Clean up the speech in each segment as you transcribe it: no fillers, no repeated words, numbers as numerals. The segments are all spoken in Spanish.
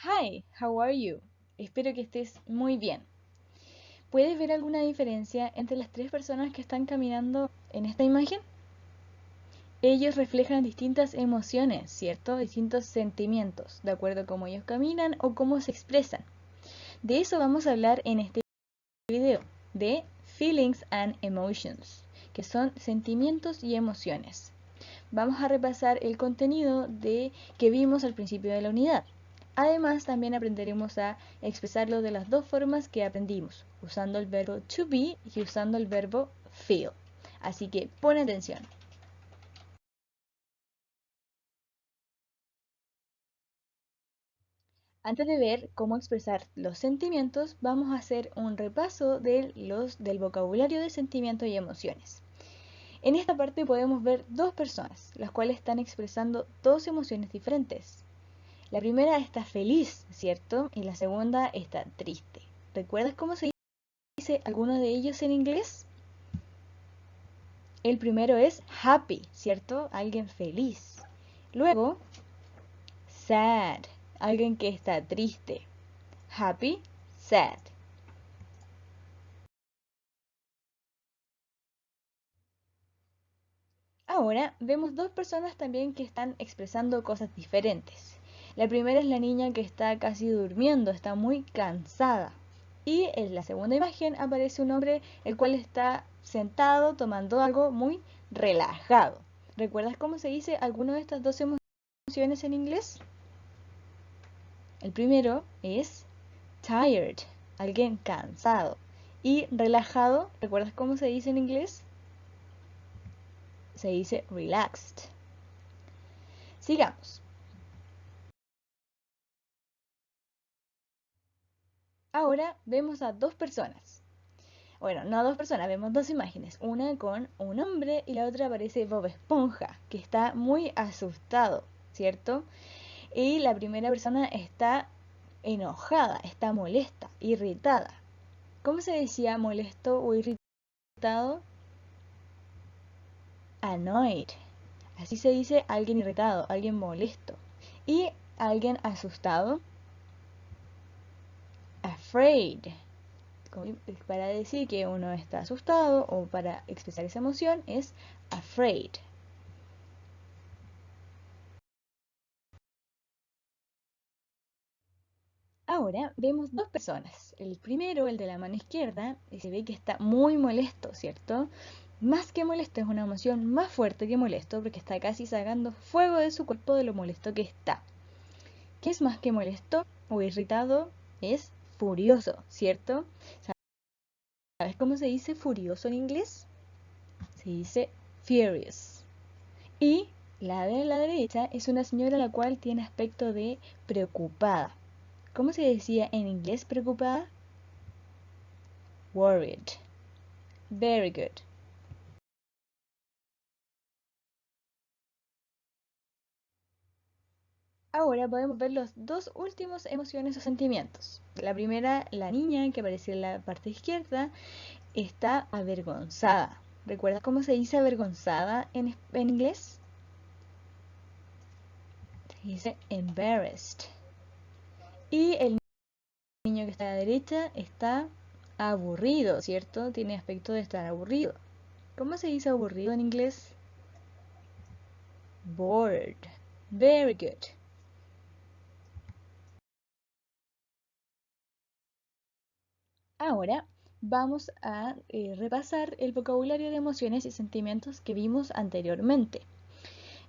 Hi, how are you? Espero que estés muy bien. ¿Puedes ver alguna diferencia entre las tres personas que están caminando en esta imagen? Ellos reflejan distintas emociones, ¿cierto? Distintos sentimientos, de acuerdo a cómo ellos caminan o cómo se expresan. De eso vamos a hablar en este video, de Feelings and Emotions, que son sentimientos y emociones. Vamos a repasar el contenido que vimos al principio de la unidad. Además, también aprenderemos a expresarlo de las dos formas que aprendimos, usando el verbo to be y usando el verbo feel. Así que pon atención. Antes de ver cómo expresar los sentimientos, vamos a hacer un repaso del vocabulario de sentimientos y emociones. En esta parte podemos ver dos personas, las cuales están expresando dos emociones diferentes. La primera está feliz, ¿cierto? Y la segunda está triste. ¿Recuerdas cómo se dice alguno de ellos en inglés? El primero es happy, ¿cierto? Alguien feliz. Luego, sad, alguien que está triste. Happy, sad. Ahora vemos dos personas también que están expresando cosas diferentes. La primera es la niña que está casi durmiendo, está muy cansada. Y en la segunda imagen aparece un hombre el cual está sentado tomando algo muy relajado. ¿Recuerdas cómo se dice alguna de estas dos emociones en inglés? El primero es tired, alguien cansado. Y relajado, ¿recuerdas cómo se dice en inglés? Se dice relaxed. Sigamos. Ahora vemos a dos personas. Bueno, no a dos personas, vemos dos imágenes. Una con un hombre y la otra aparece Bob Esponja, que está muy asustado, ¿cierto? Y la primera persona está enojada, está molesta, irritada. ¿Cómo se decía molesto o irritado? Annoyed. Así se dice alguien irritado, alguien molesto. Y alguien asustado, afraid. Para decir que uno está asustado o para expresar esa emoción es afraid. Ahora vemos dos personas. El primero, el de la mano izquierda, se ve que está muy molesto, ¿cierto? Más que molesto, es una emoción más fuerte que molesto porque está casi sacando fuego de su cuerpo de lo molesto que está. ¿Qué es más que molesto o irritado? Es furioso, ¿cierto? ¿Sabes cómo se dice furioso en inglés? Se dice furious. Y la de la derecha es una señora la cual tiene aspecto de preocupada. ¿Cómo se decía en inglés preocupada? Worried. Very good. Ahora podemos ver los dos últimos emociones o sentimientos. La primera, la niña que aparece en la parte izquierda, está avergonzada. ¿Recuerdas cómo se dice avergonzada en inglés? Se dice embarrassed. Y el niño que está a la derecha está aburrido, ¿cierto? Tiene aspecto de estar aburrido. ¿Cómo se dice aburrido en inglés? Bored. Very good. Ahora vamos a repasar el vocabulario de emociones y sentimientos que vimos anteriormente.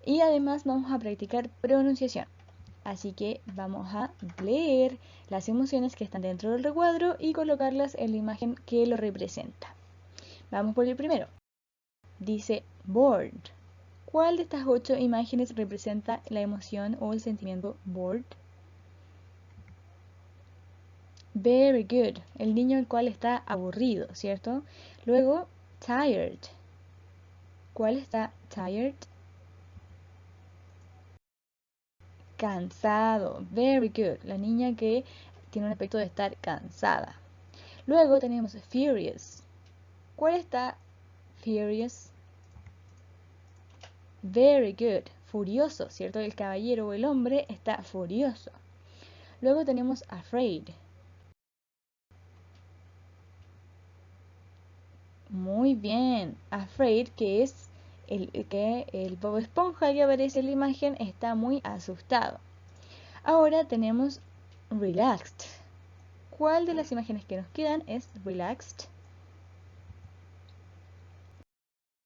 Y además vamos a practicar pronunciación. Así que vamos a leer las emociones que están dentro del recuadro y colocarlas en la imagen que lo representa. Vamos por el primero. Dice bored. ¿Cuál de estas 8 imágenes representa la emoción o el sentimiento bored? Very good. El niño el cual está aburrido, ¿cierto? Luego, tired. ¿Cuál está tired? Cansado. Very good. La niña que tiene un aspecto de estar cansada. Luego tenemos furious. ¿Cuál está furious? Very good. Furioso, ¿cierto? El caballero o el hombre está furioso. Luego tenemos afraid. Muy bien, afraid, que es el Bob Esponja que aparece en la imagen, está muy asustado. Ahora tenemos relaxed. ¿Cuál de las imágenes que nos quedan es relaxed?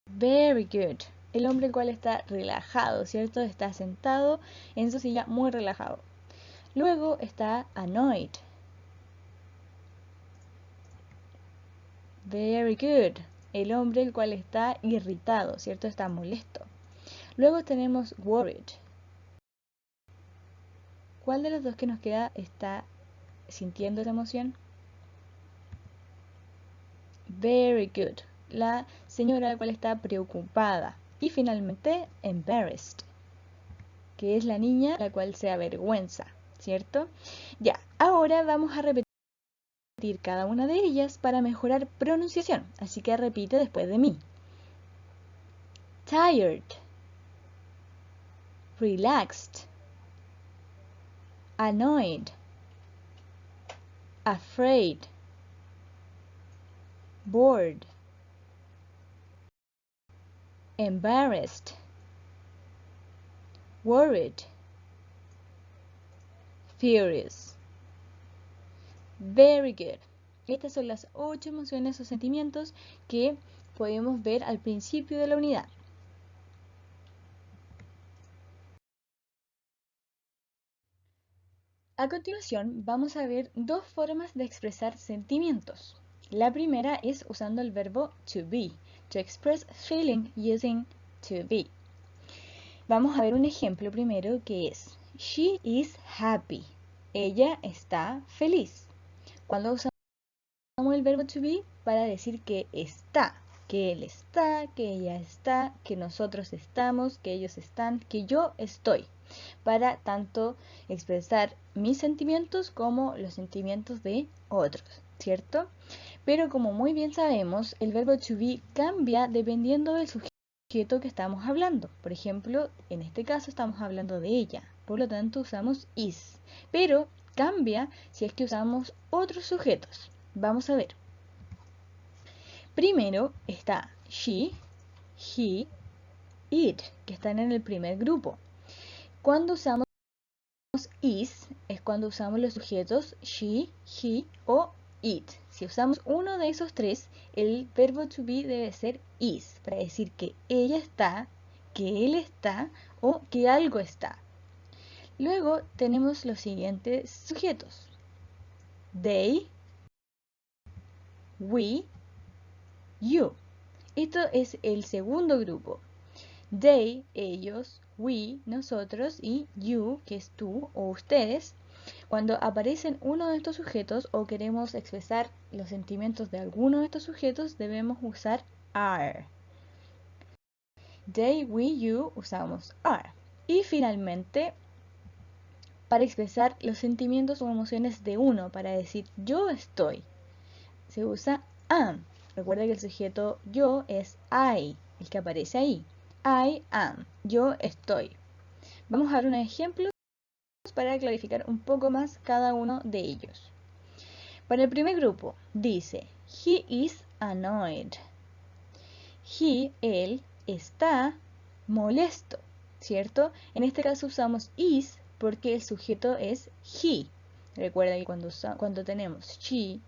Very good. El hombre el cual está relajado, ¿cierto? Está sentado en su silla muy relajado. Luego está annoyed. Very good. El hombre el cual está irritado, ¿cierto? Está molesto. Luego tenemos worried. ¿Cuál de los dos que nos queda está sintiendo esa emoción? Very good. La señora la cual está preocupada. Y finalmente, embarrassed, que es la niña la cual se avergüenza, ¿cierto? Ya, ahora vamos a repetir cada una de ellas para mejorar pronunciación. Así que repite después de mí. Tired. Relaxed. Annoyed. Afraid. Bored. Embarrassed. Worried. Furious. Very good. Estas son las 8 emociones o sentimientos que podemos ver al principio de la unidad. A continuación, vamos a ver dos formas de expresar sentimientos. La primera es usando el verbo to be, to express feeling using to be. Vamos a ver un ejemplo primero que es She is happy. Ella está feliz. Cuando usamos el verbo to be para decir que está, que él está, que ella está, que nosotros estamos, que ellos están, que yo estoy, para tanto expresar mis sentimientos como los sentimientos de otros, ¿cierto? Pero como muy bien sabemos, el verbo to be cambia dependiendo del sujeto que estamos hablando. Por ejemplo, en este caso estamos hablando de ella, por lo tanto usamos is, pero cambia si es que usamos otros sujetos. Vamos a ver. Primero está she, he, it, que están en el primer grupo. Cuando usamos is, es cuando usamos los sujetos she, he o it. Si usamos uno de esos tres, el verbo to be debe ser is, para decir que ella está, que él está o que algo está. Luego tenemos los siguientes sujetos. They, we, you. Esto es el segundo grupo. They, ellos, we, nosotros, y you, que es tú o ustedes. Cuando aparecen uno de estos sujetos o queremos expresar los sentimientos de alguno de estos sujetos, debemos usar are. They, we, you, usamos are. Y finalmente, para expresar los sentimientos o emociones de uno, para decir yo estoy, se usa am. Recuerda que el sujeto yo es I, el que aparece ahí. I am, yo estoy. Vamos a ver unos ejemplos para clarificar un poco más cada uno de ellos. Para el primer grupo, dice, he is annoyed. Él está molesto, ¿cierto? En este caso usamos is porque el sujeto es he. Recuerda que cuando tenemos she,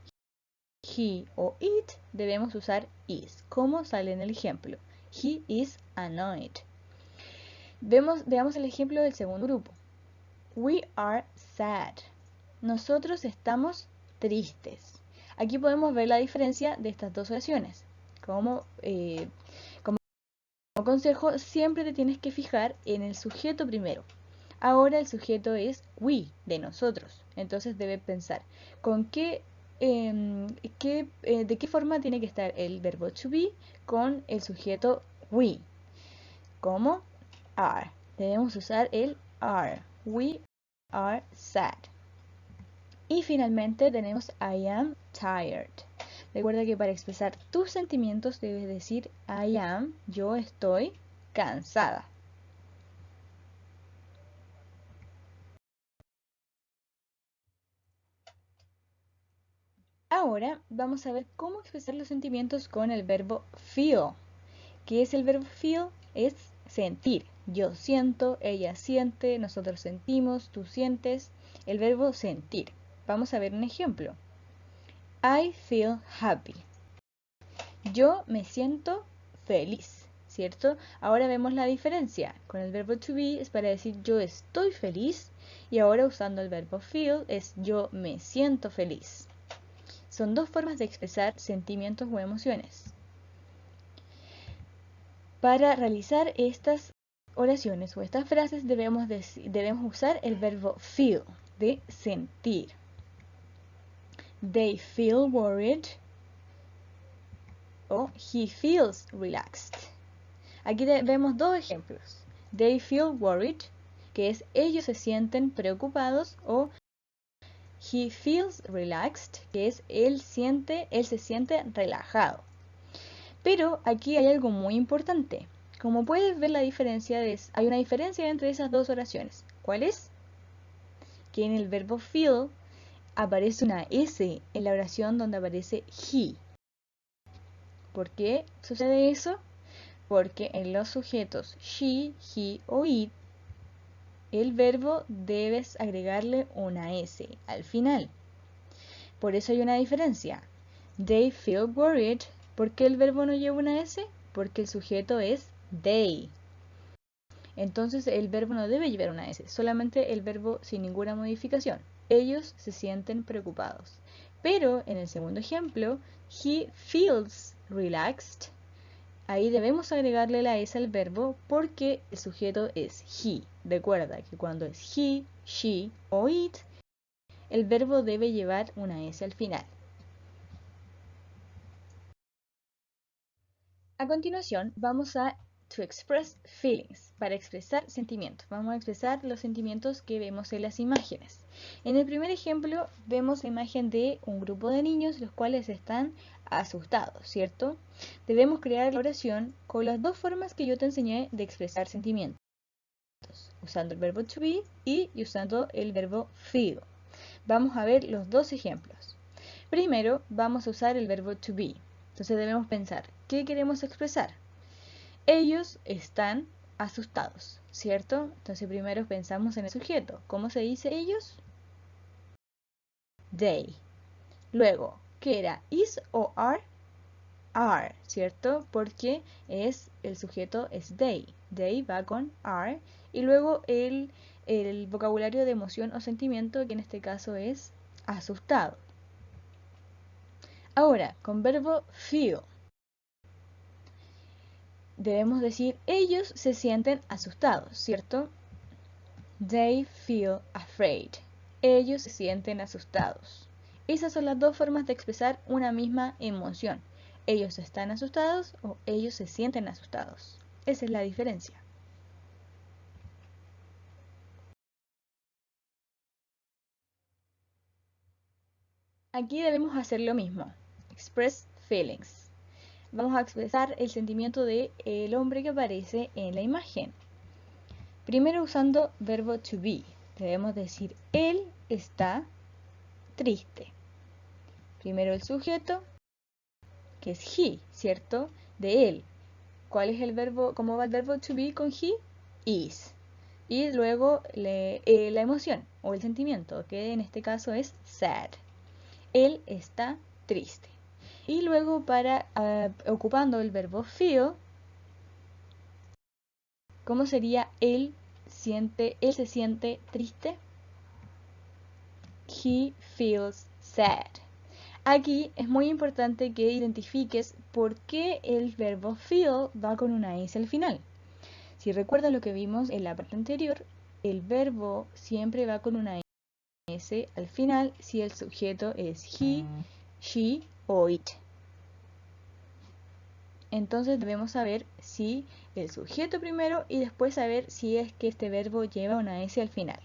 he o it, debemos usar is, como sale en el ejemplo. He is annoyed. Veamos el ejemplo del segundo grupo. We are sad. Nosotros estamos tristes. Aquí podemos ver la diferencia de estas dos oraciones. Como consejo, siempre te tienes que fijar en el sujeto primero. Ahora el sujeto es we, de nosotros. Entonces debes pensar, ¿de qué forma tiene que estar el verbo to be con el sujeto we? Como are. Debemos usar el are. We are sad. Y finalmente tenemos I am tired. Recuerda que para expresar tus sentimientos debes decir I am, yo estoy cansada. Ahora vamos a ver cómo expresar los sentimientos con el verbo feel. ¿Qué es el verbo feel? Es sentir. Yo siento, ella siente, nosotros sentimos, tú sientes. El verbo sentir. Vamos a ver un ejemplo. I feel happy. Yo me siento feliz, ¿cierto? Ahora vemos la diferencia. Con el verbo to be es para decir yo estoy feliz y ahora usando el verbo feel es yo me siento feliz. Son dos formas de expresar sentimientos o emociones. Para realizar estas oraciones o estas frases debemos usar el verbo feel, de sentir. They feel worried o he feels relaxed. Aquí vemos dos ejemplos. They feel worried, que es ellos se sienten preocupados, o he feels relaxed, que es él se siente relajado. Pero aquí hay algo muy importante. Como puedes ver hay una diferencia entre esas dos oraciones. ¿Cuál es? Que en el verbo feel aparece una S en la oración donde aparece he. ¿Por qué sucede eso? Porque en los sujetos she, he o it, el verbo debes agregarle una S al final. Por eso hay una diferencia. They feel worried. ¿Por qué el verbo no lleva una S? Porque el sujeto es they. Entonces el verbo no debe llevar una S, solamente el verbo sin ninguna modificación. Ellos se sienten preocupados. Pero en el segundo ejemplo, he feels relaxed. Ahí debemos agregarle la S al verbo porque el sujeto es he. Recuerda que cuando es he, she o it, el verbo debe llevar una S al final. A continuación vamos a to express feelings, para expresar sentimientos. Vamos a expresar los sentimientos que vemos en las imágenes. En el primer ejemplo vemos la imagen de un grupo de niños los cuales están asustados, ¿cierto? Debemos crear la oración con las dos formas que yo te enseñé de expresar sentimientos, usando el verbo to be y usando el verbo feel. Vamos a ver los dos ejemplos. Primero vamos a usar el verbo to be. Entonces debemos pensar, ¿qué queremos expresar? Ellos están asustados, ¿cierto? Entonces primero pensamos en el sujeto. ¿Cómo se dice ellos? They. Luego, ¿qué era? ¿Is o are? Are, ¿cierto? Porque el sujeto es they. They va con are. Y luego el vocabulario de emoción o sentimiento, que en este caso es asustado. Ahora, con verbo feel. Debemos decir, ellos se sienten asustados, ¿cierto? They feel afraid. Ellos se sienten asustados. Esas son las dos formas de expresar una misma emoción. Ellos están asustados o ellos se sienten asustados. Esa es la diferencia. Aquí debemos hacer lo mismo. Express feelings. Vamos a expresar el sentimiento del hombre que aparece en la imagen. Primero usando verbo to be. Debemos decir, él está triste. Primero el sujeto, que es he, ¿cierto? De él. ¿Cuál es el verbo? ¿Cómo va el verbo to be con he? Is. Y luego la emoción o el sentimiento, que en este caso es sad. Él está triste. Y luego ocupando el verbo feel, ¿cómo sería él se siente triste? He feels sad. Aquí es muy importante que identifiques por qué el verbo feel va con una S al final. Si recuerdas lo que vimos en la parte anterior, el verbo siempre va con una S al final si el sujeto es he, she o it. Entonces debemos saber si el sujeto primero y después saber si es que este verbo lleva una S al final.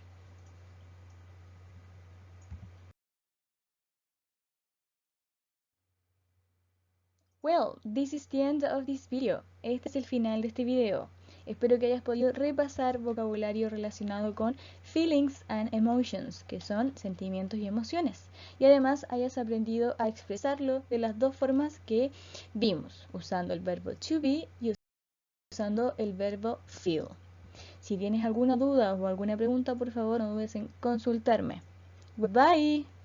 Well, this is the end of this video. Este es el final de este video. Espero que hayas podido repasar vocabulario relacionado con feelings and emotions, que son sentimientos y emociones. Y además hayas aprendido a expresarlo de las dos formas que vimos, usando el verbo to be y usando el verbo feel. Si tienes alguna duda o alguna pregunta, por favor no dudes en consultarme. Goodbye.